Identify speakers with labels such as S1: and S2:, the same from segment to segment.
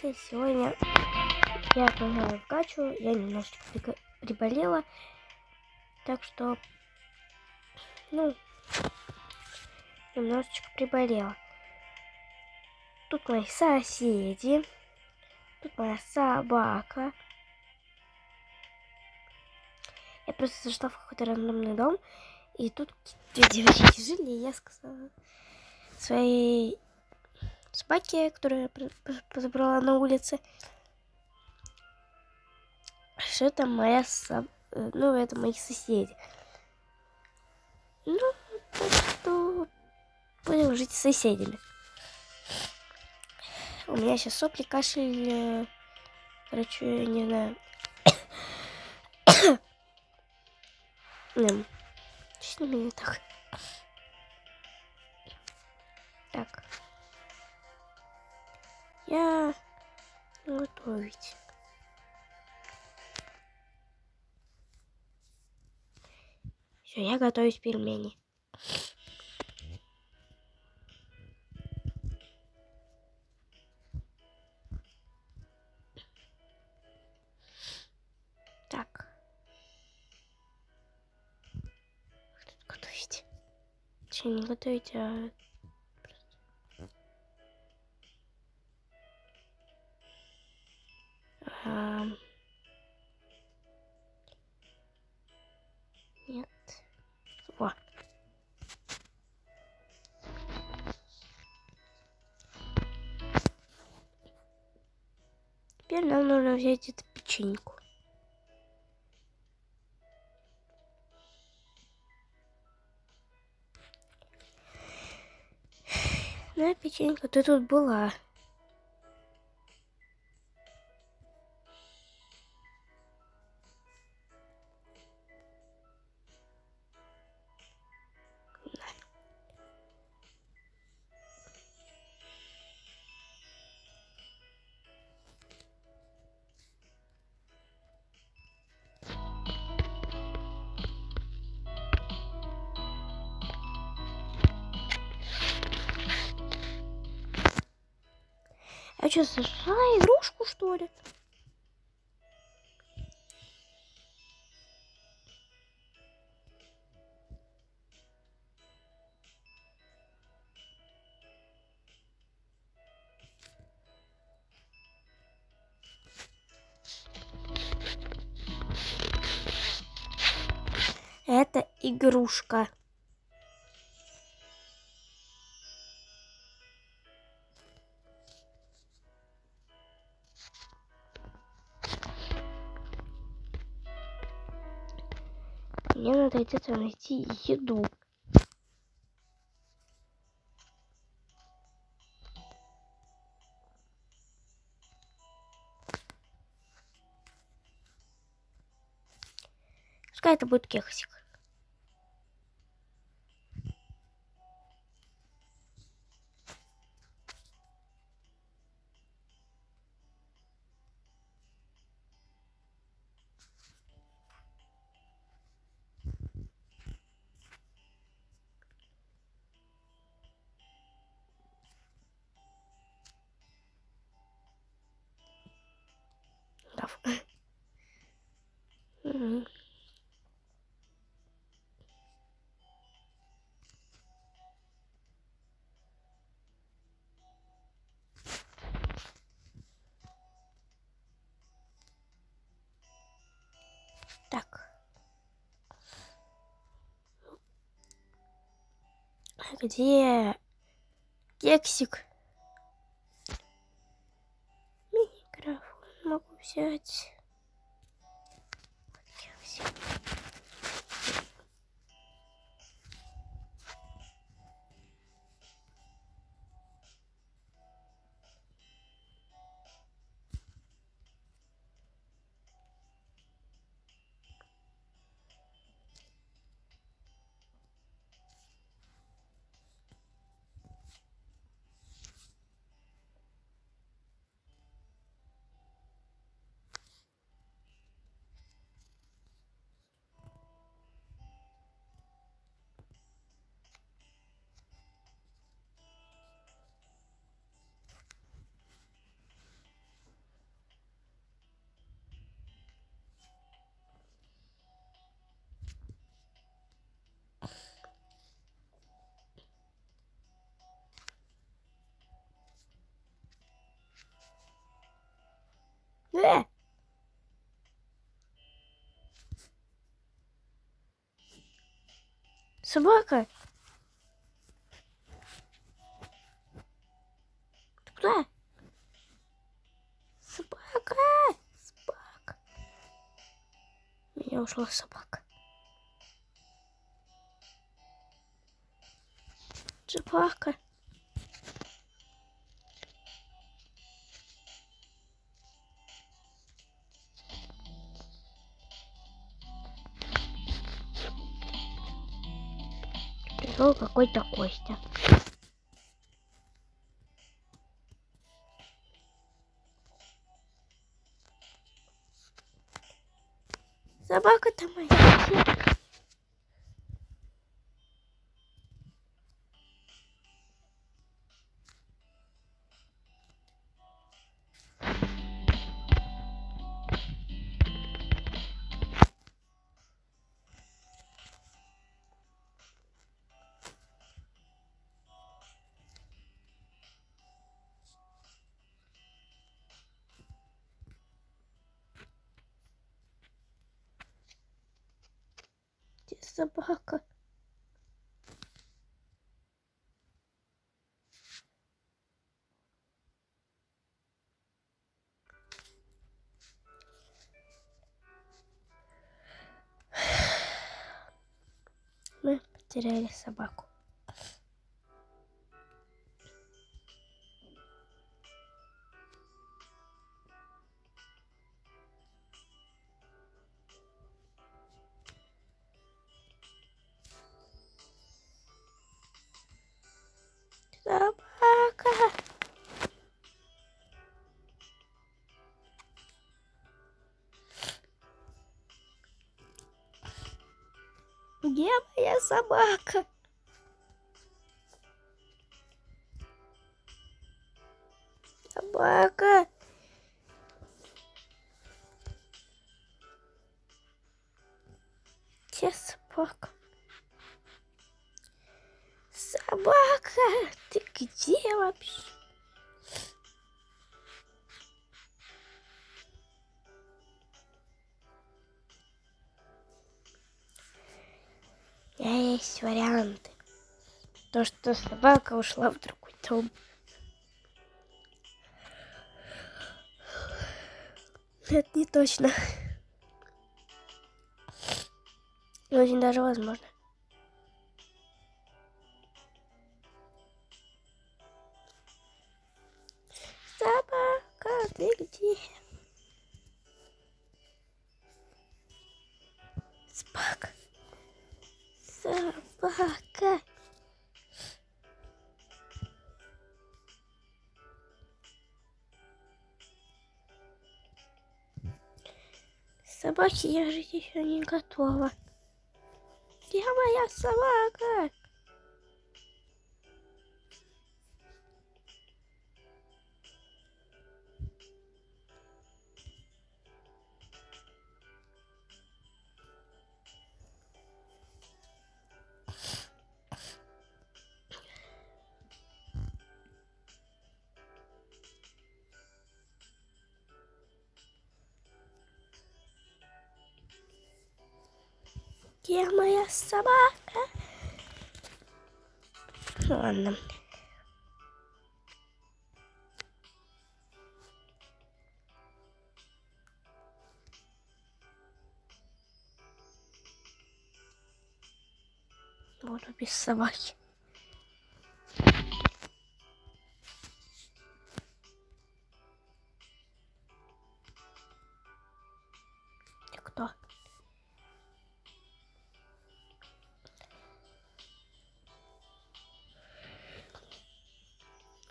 S1: ребята, сегодня я играю в гачу, я немножечко приболела, так что, немножечко приболела. Тут мои соседи, тут моя собака. Я просто зашла в какой-то рандомный дом, и тут две девочки жили, и я сказала своей собаке, которую я подобрала на улице, что это моя это мои соседи. Так что будем жить с соседями. У меня сейчас сопли, кашель, короче, не знаю. Что с ними не так? Так. Я готовить. Все, я готовить пельмени. Так. Что-то готовить. Точнее, не готовить, а... Нет. Во. Теперь нам нужно взять эту печеньку. Ну, печенька, ты тут была. А что, сошла игрушку, что ли? Это игрушка. Мне надо где-то найти еду. Пускай это будет кексик. Так. Где кексик? Микрофон могу взять. Кексик. Э! Собака! Ты куда? Собака! Собака! У меня ушла собака. Собака. Пришел какой-то Костя. Собака-то моя. Где собака? Мы потеряли собаку. Собака! Где моя собака? Собака! Где собака? Собака! Ты где вообще? У меня есть варианты. То, что собака ушла в другой дом. Это не точно. Но очень даже возможно. Собака, ты где? Собака. Собака. Собаки, я же еще не готова. Где моя собака? Где моя собака? Ладно. Буду без собаки. Ты кто?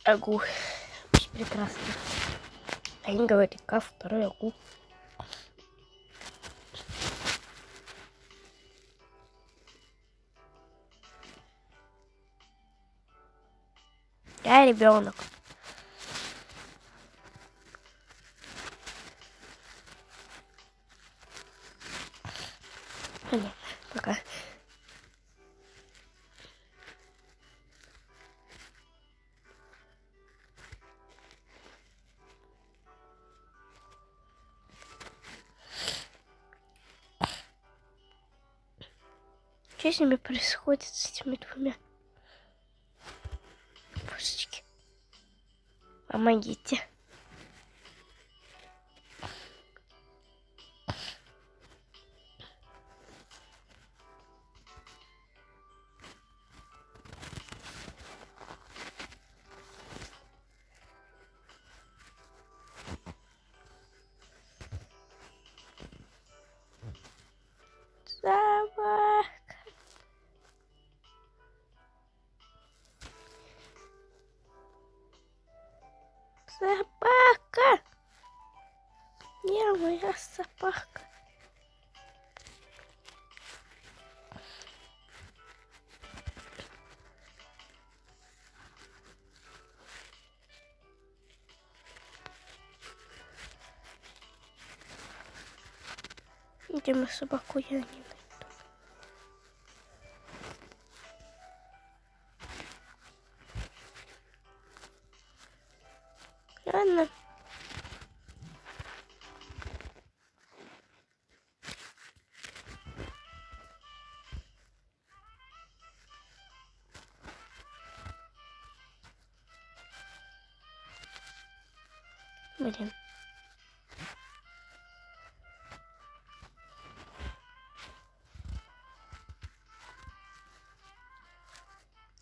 S1: Агу. Очень прекрасно. Один говорит К, второй Агу. Я ребенок. Понятно. Пока. Что с ними происходит, с этими двумя? Божечки. Помогите. Собака. Собака. Я моя собака. Видимо, собаку я не найду. Ладно. Блин.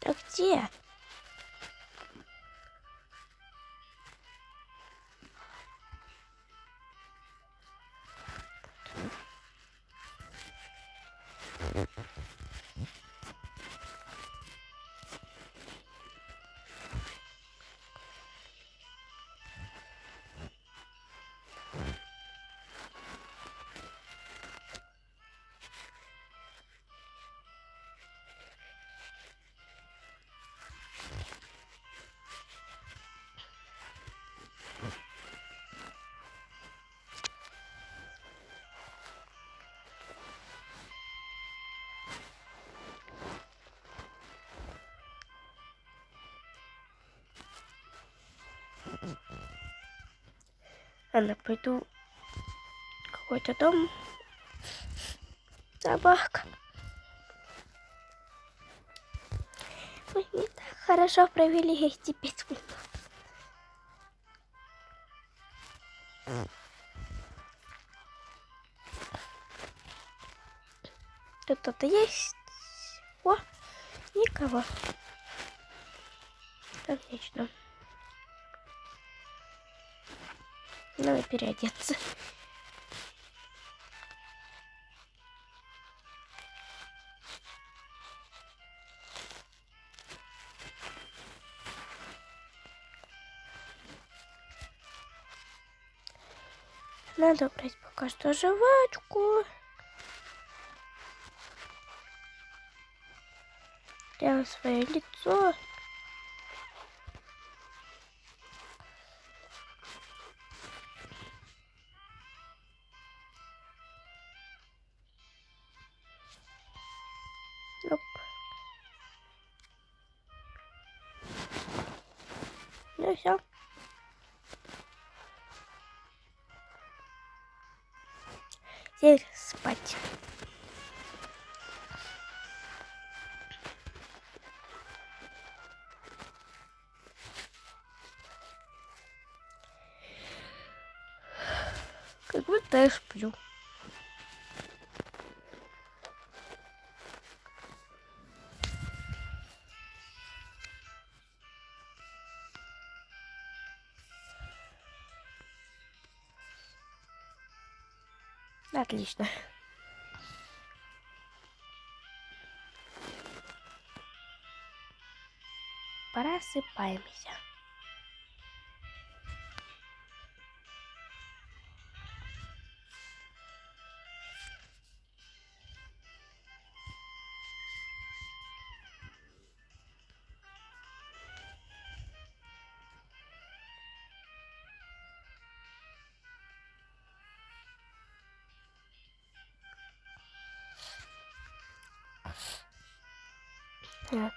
S1: А где? Ладно, пойду в какой-то дом. Собака. Мы не так хорошо провели эти 5 минут. Тут кто-то есть? О, никого. Отлично. Надо переодеться. Надо убрать пока что жвачку. Делаю свое лицо. Оп. Ну и все. Теперь спать. Как будто я сплю. Отлично. Просыпаемся. Так.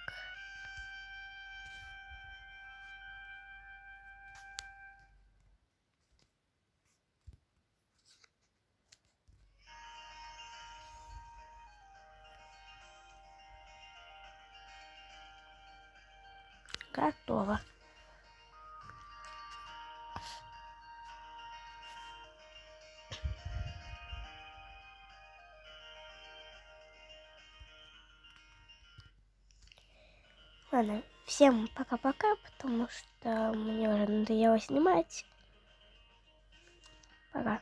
S1: Готово. Ладно, всем пока-пока, потому что мне уже надоело снимать. Пока.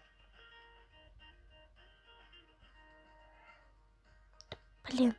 S1: Блин.